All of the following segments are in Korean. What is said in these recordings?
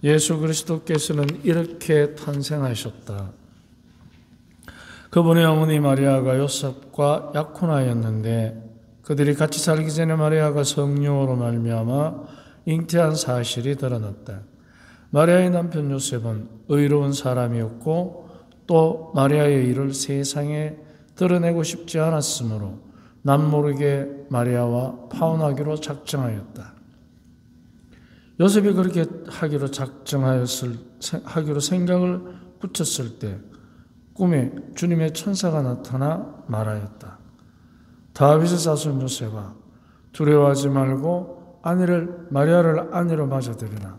예수 그리스도께서는 이렇게 탄생하셨다. 그분의 어머니 마리아가 요셉과 약혼하였는데 그들이 같이 살기 전에 마리아가 성령으로 말미암아 잉태한 사실이 드러났다. 마리아의 남편 요셉은 의로운 사람이었고 또 마리아의 일을 세상에 드러내고 싶지 않았으므로 남모르게 마리아와 파혼하기로 작정하였다. 요셉이 그렇게 하기로 생각을 붙였을 때 꿈에 주님의 천사가 나타나 말하였다. 다윗의 자손 요셉아, 두려워하지 말고 마리아를 아내로 맞아들이라.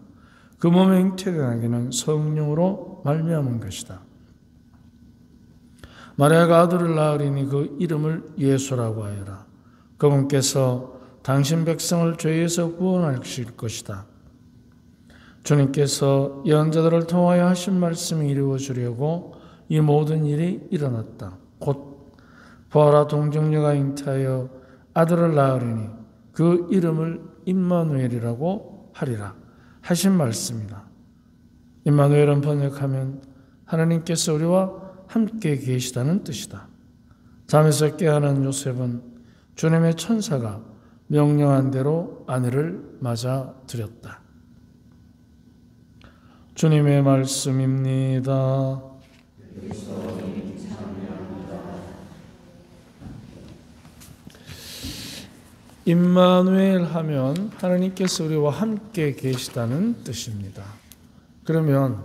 그 몸에 잉태된 아기는 성령으로 말미암은 것이다. 마리아가 아들을 낳으리니 그 이름을 예수라고 하여라. 그분께서 당신 백성을 죄에서 구원하실 것이다. 주님께서 예언자들을 통하여 하신 말씀이 이루어지려고 이 모든 일이 일어났다. 곧 보아라, 동정녀가 잉태하여 아들을 낳으리니 그 이름을 임마누엘이라고 하리라 하신 말씀이다. 임마누엘은 번역하면 하나님께서 우리와 함께 계시다는 뜻이다. 잠에서 깨어난 요셉은 주님의 천사가 명령한 대로 아내를 맞아들였다. 주님의 말씀입니다. 임마누엘 하면 하나님께서 우리와 함께 계시다는 뜻입니다. 그러면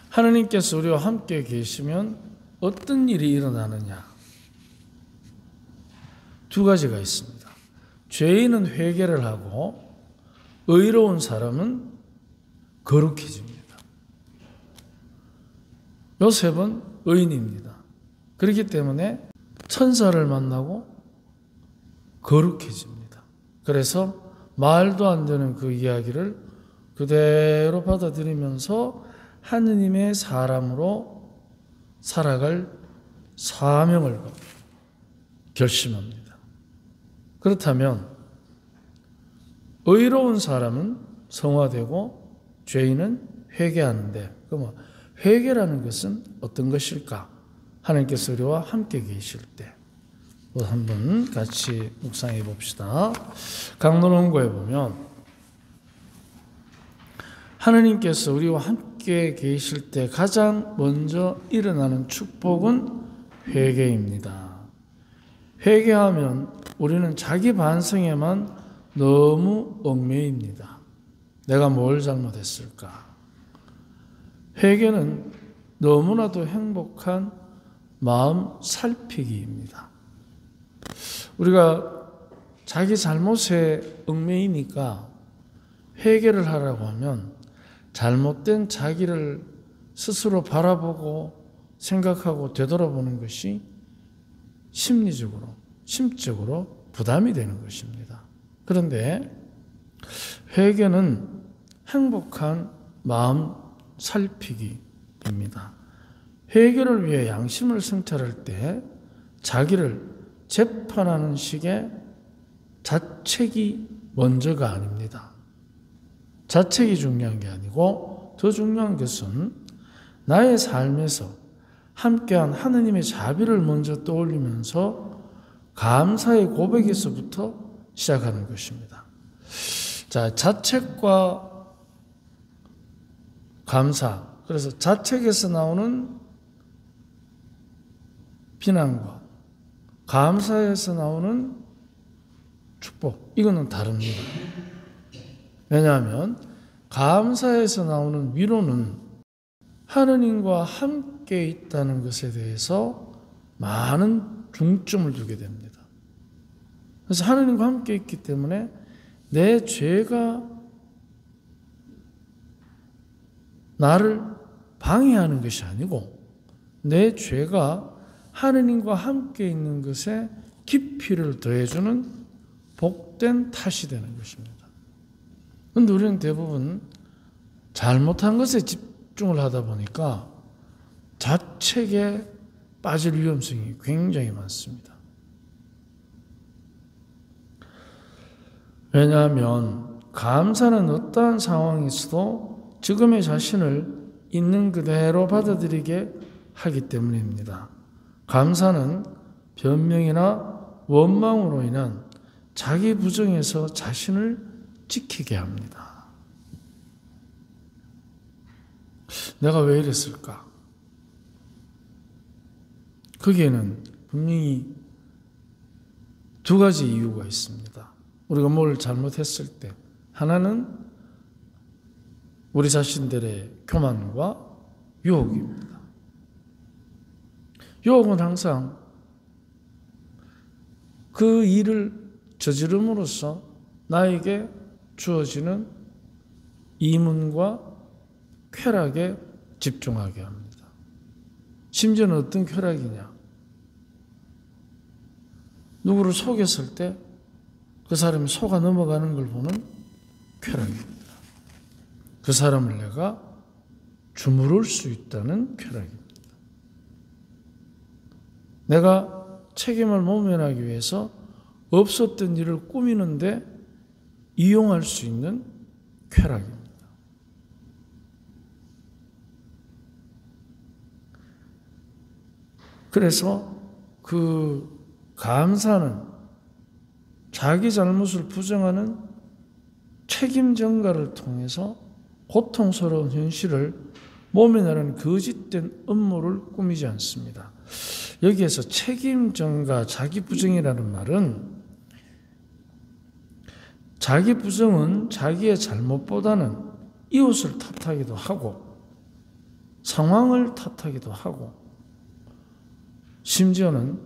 하나님께서 우리와 함께 계시면 어떤 일이 일어나느냐? 두 가지가 있습니다. 죄인은 회개를 하고 의로운 사람은 거룩해집니다. 요셉은 의인입니다. 그렇기 때문에 천사를 만나고 거룩해집니다. 그래서 말도 안 되는 그 이야기를 그대로 받아들이면서 하느님의 사람으로 살아갈 사명을 결심합니다. 그렇다면 의로운 사람은 성화되고 죄인은 회개하는데 그럼 회개라는 것은 어떤 것일까? 하나님께서 우리와 함께 계실 때 한번 같이 묵상해 봅시다. 강론원고에 보면 하나님께서 우리와 함께 계실 때 가장 먼저 일어나는 축복은 회개입니다. 회개하면 우리는 자기 반성에만 너무 얽매입니다. 내가 뭘 잘못했을까? 회개는 너무나도 행복한 마음 살피기입니다. 우리가 자기 잘못에 얽매이니까 회개를 하라고 하면 잘못된 자기를 스스로 바라보고 생각하고 되돌아보는 것이 심리적으로, 심적으로 부담이 되는 것입니다. 그런데 회개는 행복한 마음 살피기입니다. 회개를 위해 양심을 성찰할 때 자기를 재판하는 식의 자책이 먼저가 아닙니다. 자책이 중요한 게 아니고 더 중요한 것은 나의 삶에서 함께한 하느님의 자비를 먼저 떠올리면서 감사의 고백에서부터 시작하는 것입니다. 자, 자책과 감사. 그래서 자책에서 나오는 비난과 감사에서 나오는 축복. 이거는 다릅니다. 왜냐하면 감사에서 나오는 위로는 하느님과 함께 있다는 것에 대해서 많은 중점을 두게 됩니다. 그래서 하느님과 함께 있기 때문에 내 죄가 나를 방해하는 것이 아니고 내 죄가 하느님과 함께 있는 것에 깊이를 더해주는 복된 탓이 되는 것입니다. 그런데 우리는 대부분 잘못한 것에 집중을 하다 보니까 자책에 빠질 위험성이 굉장히 많습니다. 왜냐하면 감사는 어떠한 상황에서도 지금의 자신을 있는 그대로 받아들이게 하기 때문입니다. 감사는 변명이나 원망으로 인한 자기 부정에서 자신을 지키게 합니다. 내가 왜 이랬을까? 거기에는 분명히 두 가지 이유가 있습니다. 우리가 뭘 잘못했을 때, 하나는 우리 자신들의 교만과 유혹입니다. 유혹은 항상 그 일을 저지름으로써 나에게 주어지는 이문과 쾌락에 집중하게 합니다. 심지어는 어떤 쾌락이냐? 누구를 속였을 때 그 사람이 속아 넘어가는 걸 보는 쾌락입니다. 그 사람을 내가 주무를 수 있다는 쾌락입니다. 내가 책임을 모면하기 위해서 없었던 일을 꾸미는데 이용할 수 있는 쾌락입니다. 그래서 그 감사는 자기 잘못을 부정하는 책임 전가를 통해서 고통스러운 현실을 모면하는 거짓된 음모를 꾸미지 않습니다. 여기에서 책임 전가, 자기 부정이라는 말은 자기 부정은 자기의 잘못보다는 이웃을 탓하기도 하고 상황을 탓하기도 하고 심지어는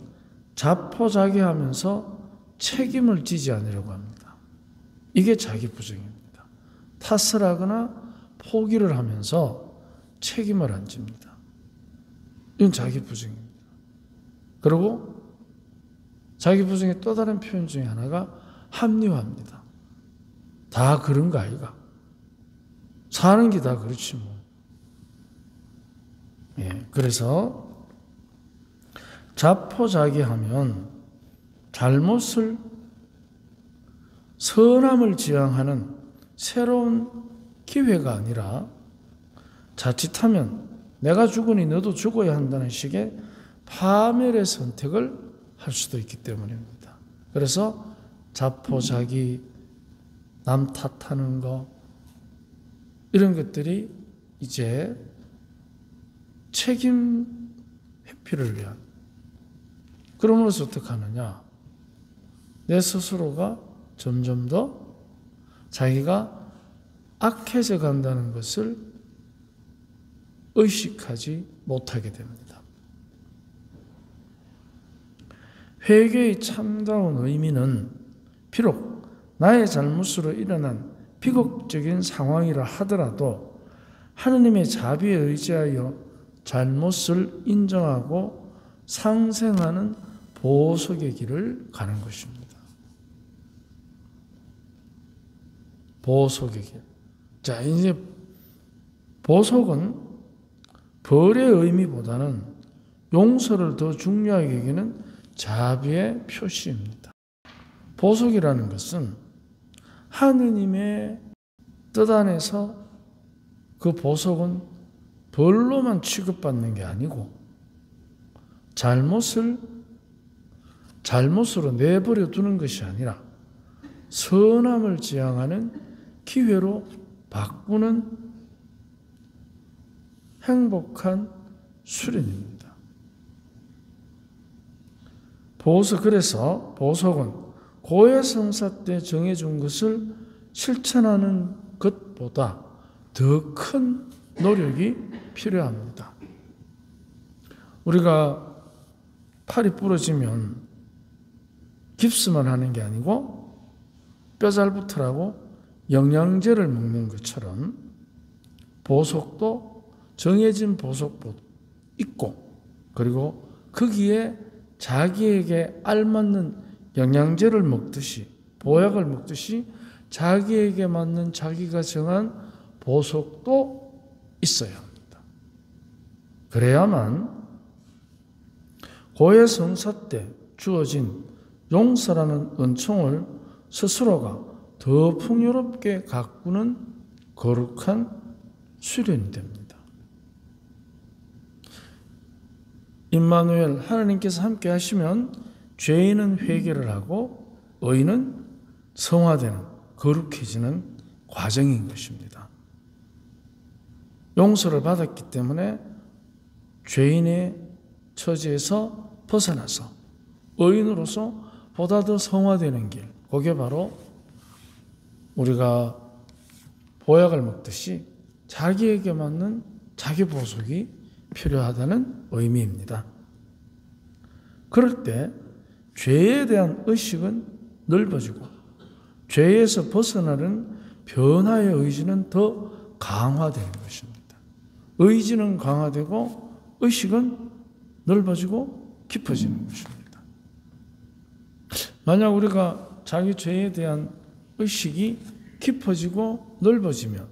자포자기하면서 책임을 지지 않으려고 합니다. 이게 자기 부정입니다. 탓을 하거나 포기를 하면서 책임을 안 집니다. 이건 자기 부정입니다. 그리고 자기 부정의 또 다른 표현 중에 하나가 합리화입니다. 다 그런 거 아이가? 사는 게 다 그렇지 뭐. 그래서 자포자기하면 잘못을 선함을 지향하는 새로운 기회가 아니라 자칫하면 내가 죽으니 너도 죽어야 한다는 식의 파멸의 선택을 할 수도 있기 때문입니다. 그래서 자포자기, 남 탓하는 거 이런 것들이 이제 책임 회피를 위한 그러므로서 어떻게 하느냐? 내 스스로가 점점 더 자기가 악해져 간다는 것을 의식하지 못하게 됩니다. 회개의 참다운 의미는 비록 나의 잘못으로 일어난 비극적인 상황이라 하더라도 하느님의 자비에 의지하여 잘못을 인정하고 상생하는 보석의 길을 가는 것입니다. 보석의 길. 자, 이제 보석은 벌의 의미보다는 용서를 더 중요하게 여기는 자비의 표시입니다. 보석이라는 것은 하느님의 뜻 안에서 그 보석은 벌로만 취급받는 게 아니고 잘못으로 내버려 두는 것이 아니라 선함을 지향하는 기회로 바꾸는 행복한 수련입니다. 그래서 보석은 고해성사 때 정해준 것을 실천하는 것보다 더 큰 노력이 필요합니다. 우리가 팔이 부러지면 깁스만 하는 게 아니고 뼈잘 붙으라고 영양제를 먹는 것처럼 보석도 정해진 보석도 있고 그리고 거기에 자기에게 알맞는 영양제를 먹듯이 보약을 먹듯이 자기에게 맞는 자기가 정한 보석도 있어야 합니다. 그래야만 고해성사 때 주어진 용서라는 은총을 스스로가 더 풍요롭게 가꾸는 거룩한 수련이 됩니다. 임마누엘, 하나님께서 함께 하시면 죄인은 회개를 하고 의인은 성화되는, 거룩해지는 과정인 것입니다. 용서를 받았기 때문에 죄인의 처지에서 벗어나서 의인으로서 보다 더 성화되는 길, 그게 바로 우리가 보약을 먹듯이 자기에게 맞는 자기 보속이 필요하다는 의미입니다. 그럴 때 죄에 대한 의식은 넓어지고 죄에서 벗어나는 변화의 의지는 더 강화되는 것입니다. 의지는 강화되고 의식은 넓어지고 깊어지는 것입니다. 만약 우리가 자기 죄에 대한 의식이 깊어지고 넓어지면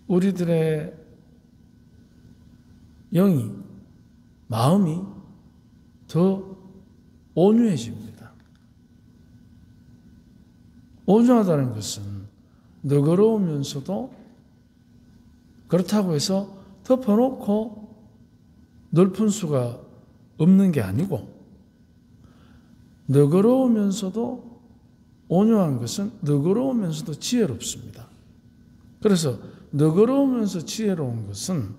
우리들의 영이, 마음이 더 온유해집니다. 온유하다는 것은 너그러우면서도 그렇다고 해서 덮어놓고 넓은 수가 없는 게 아니고, 너그러우면서도 온유한 것은 너그러우면서도 지혜롭습니다. 그래서 너그러우면서 지혜로운 것은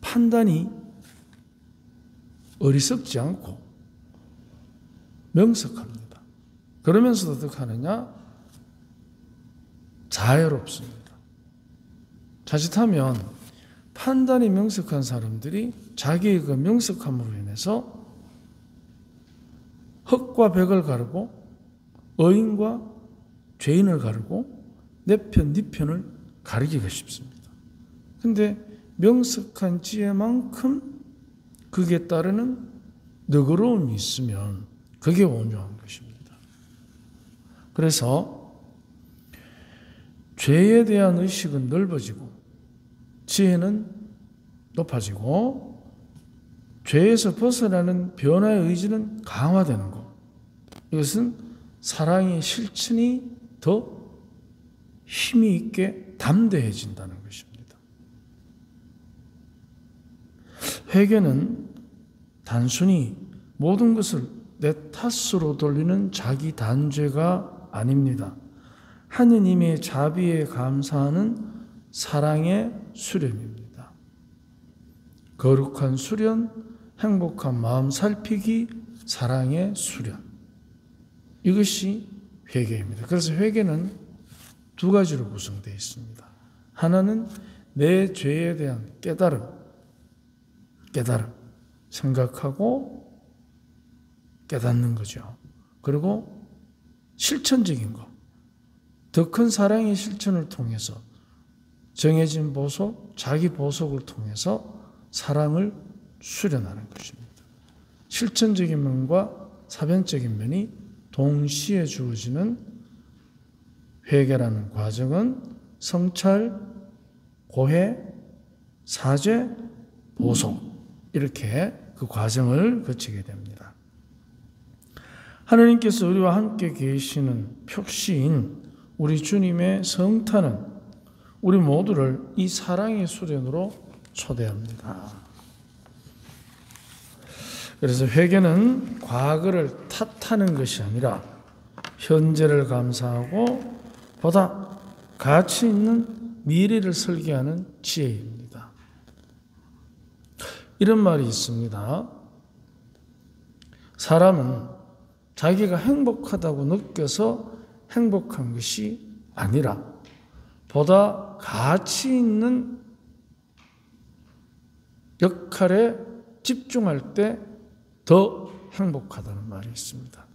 판단이 어리석지 않고 명석합니다. 그러면서도 어떻게 하느냐? 자애롭습니다. 자칫하면 판단이 명석한 사람들이 자기의 그 명석함으로 인해서 흑과 백을 가르고 의인과 죄인을 가르고 내 편, 네 편을 가리기가 쉽습니다. 그런데 명석한 지혜만큼 그게 따르는 너그러움이 있으면 그게 온유한 것입니다. 그래서 죄에 대한 의식은 넓어지고 지혜는 높아지고 죄에서 벗어나는 변화의 의지는 강화되는 것. 이것은 사랑의 실천이 더 힘이 있게 담대해진다는 것입니다. 회개는 단순히 모든 것을 내 탓으로 돌리는 자기 단죄가 아닙니다. 하느님의 자비에 감사하는 사랑의 수련입니다. 거룩한 수련, 행복한 마음 살피기, 사랑의 수련. 이것이 회개입니다. 그래서 회개는 두 가지로 구성되어 있습니다. 하나는 내 죄에 대한 깨달음, 생각하고 깨닫는 거죠. 그리고 실천적인 것, 더 큰 사랑의 실천을 통해서 정해진 보석, 자기 보석을 통해서 사랑을 수련하는 것입니다. 실천적인 면과 사변적인 면이 동시에 주어지는 회개라는 과정은 성찰, 고해, 사죄, 보석, 이렇게 그 과정을 거치게 됩니다. 하나님께서 우리와 함께 계시는 표시인 우리 주님의 성탄은 우리 모두를 이 사랑의 수련으로 초대합니다. 그래서 회개는 과거를 탓하는 것이 아니라 현재를 감사하고 보다 가치 있는 미래를 설계하는 지혜입니다. 이런 말이 있습니다. 사람은 자기가 행복하다고 느껴서 행복한 것이 아니라 보다 가치 있는 역할에 집중할 때 더 행복하다는 말이 있습니다.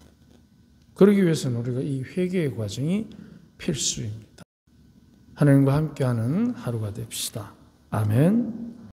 그러기 위해서는 우리가 이 회개의 과정이 필수입니다. 하나님과 함께하는 하루가 됩시다. 아멘.